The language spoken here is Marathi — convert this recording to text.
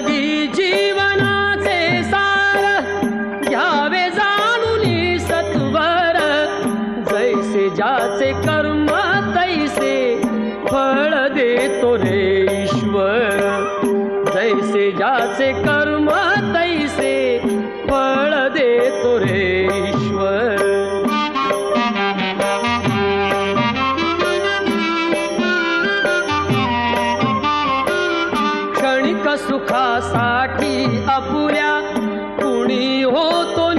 जगी जीवनाचे सार घ्यावे जाणून सत्वर जैसे ज्याचे कर्म तैसे फळ देतो रे ईश्वर जैसे ज्याचे कर्म तैसे फळ देतो रे ईश्वर क्षणिक सुखासाठी अपुऱ्या कुणी होतो